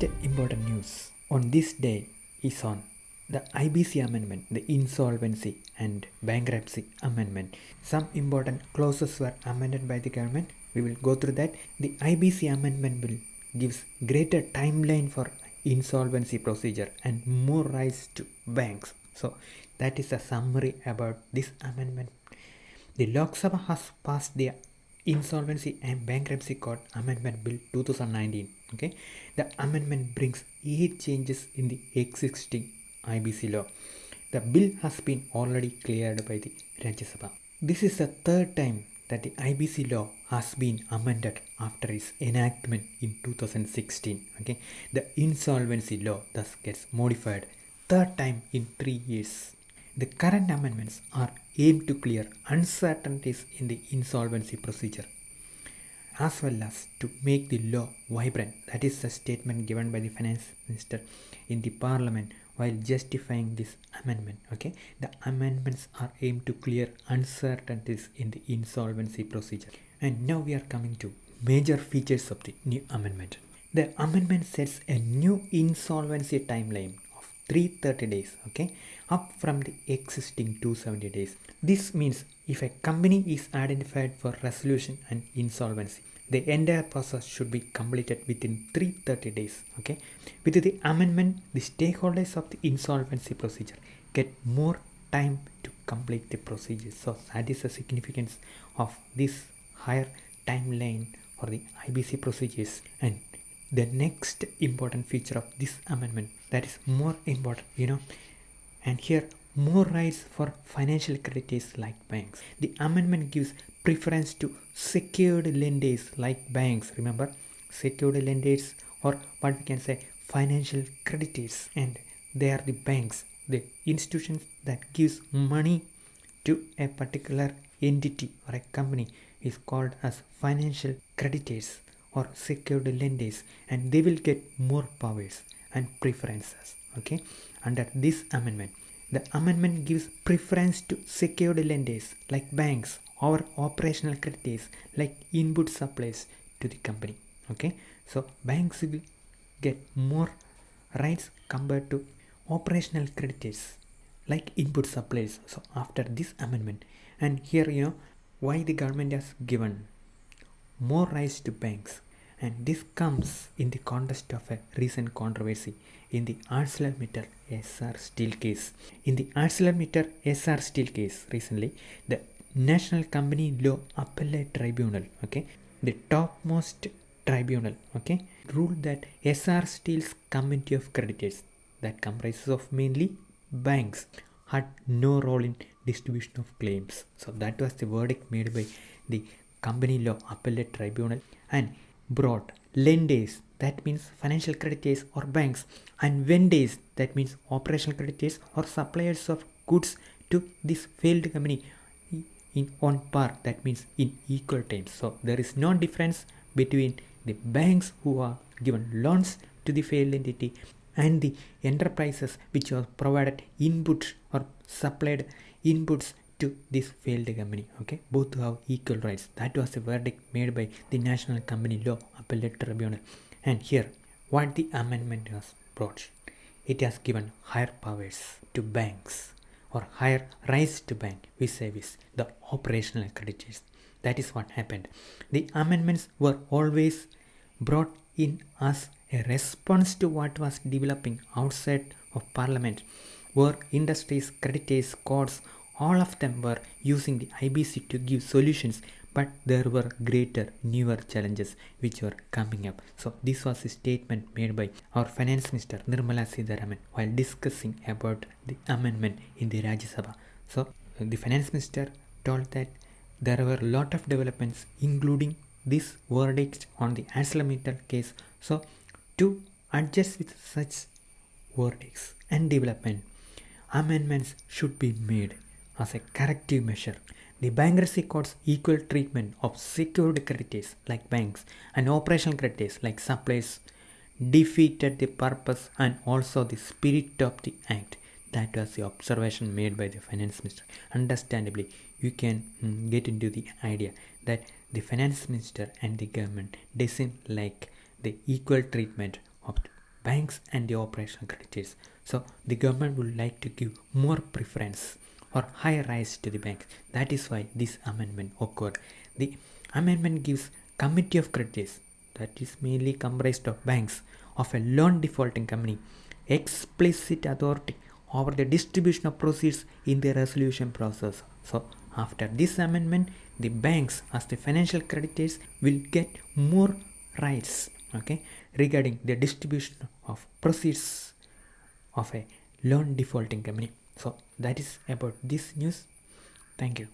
most important news on this day is on the IBC Amendment, the Insolvency and Bankruptcy Amendment. Some important clauses were amended by the government. We will go through that. The IBC Amendment will gives greater timeline for insolvency procedure and more rights to banks. So that is a summary about this amendment. The Lok Sabha has passed the Insolvency and Bankruptcy Code Amendment Bill 2019. Okay, the amendment brings 8 changes in the existing IBC law. The bill has been already cleared by the Rajya Sabha. This is the third time that the IBC law has been amended after its enactment in 2016. Okay, the insolvency law thus gets modified third time in 3 years. The current amendments are aimed to clear uncertainties in the insolvency procedure as well as to make the law vibrant. That is the statement given by the Finance Minister in the Parliament while justifying this amendment. Okay, the amendments are aimed to clear uncertainties in the insolvency procedure. And now we are coming to major features of the new amendment. The amendment sets a new insolvency timeline of 330 days, okay, up from the existing 270 days. This means if a company is identified for resolution and insolvency, the entire process should be completed within 330 days. Okay, with the amendment, the stakeholders of the insolvency procedure get more time to complete the procedure. So that is the significance of this higher timeline for the IBC procedures. And the next important feature of this amendment that is more important, and here more rights for financial creditors like banks. The amendment gives preference to secured lenders like banks. Remember, secured lenders, or what we can say, financial creditors, and they are the banks, the institutions that gives money to a particular entity or a company is called as financial creditors or secured lenders, and they will get more powers and preferences. Okay, under this amendment, the amendment gives preference to secured lenders like banks or operational creditors like input suppliers to the company. Okay, so banks will get more rights compared to operational creditors like input suppliers. So after this amendment, and here why the government has given more rights to banks, and this comes in the context of a recent controversy in the ArcelorMittal-Essar Steel case. In the ArcelorMittal-Essar Steel case recently, the National Company Law Appellate Tribunal, okay, the topmost tribunal, okay, ruled that Essar Steel's committee of creditors that comprises of mainly banks had no role in distribution of claims. So that was the verdict made by the Company Law Appellate Tribunal, and brought lenders, that means financial creditors or banks, and vendors, that means operational creditors or suppliers of goods, to this failed company on par, that means in equal terms. So there is no difference between the banks who are given loans to the failed entity and the enterprises which are provided inputs or supplied inputs to this failed company. Okay, both have equal rights. That was the verdict made by the National Company Law Appellate Tribunal. And here, what the amendment has brought, it has given higher powers to banks or higher rights to bank vis-a-vis the operational creditors. That is what happened. The amendments were always brought in as a response to what was developing outside of Parliament, where industries, creditors, courts, all of them were using the IBC to give solutions, but there were greater, newer challenges which were coming up. So this was a statement made by our Finance Minister Nirmala Sitharaman while discussing about the amendment in the Rajya Sabha. So the Finance Minister told that there were a lot of developments, including this verdict on the ArcelorMittal case. So to adjust with such verdicts and development, amendments should be made as a corrective measure. The bankruptcy court's equal treatment of secured creditors like banks and operational creditors like suppliers defeated the purpose and also the spirit of the act. That was the observation made by the Finance Minister. Understandably, you can get into the idea that the Finance Minister and the government doesn't like the equal treatment of banks and the operational creditors. So the government would like to give more preference or higher rights to the banks. That is why this amendment occurred. The amendment gives committee of creditors, that is mainly comprised of banks, of a loan defaulting company, explicit authority over the distribution of proceeds in the resolution process. So after this amendment, the banks as the financial creditors will get more rights, okay, regarding the distribution of proceeds of a loan defaulting company. So that is about this news. Thank you.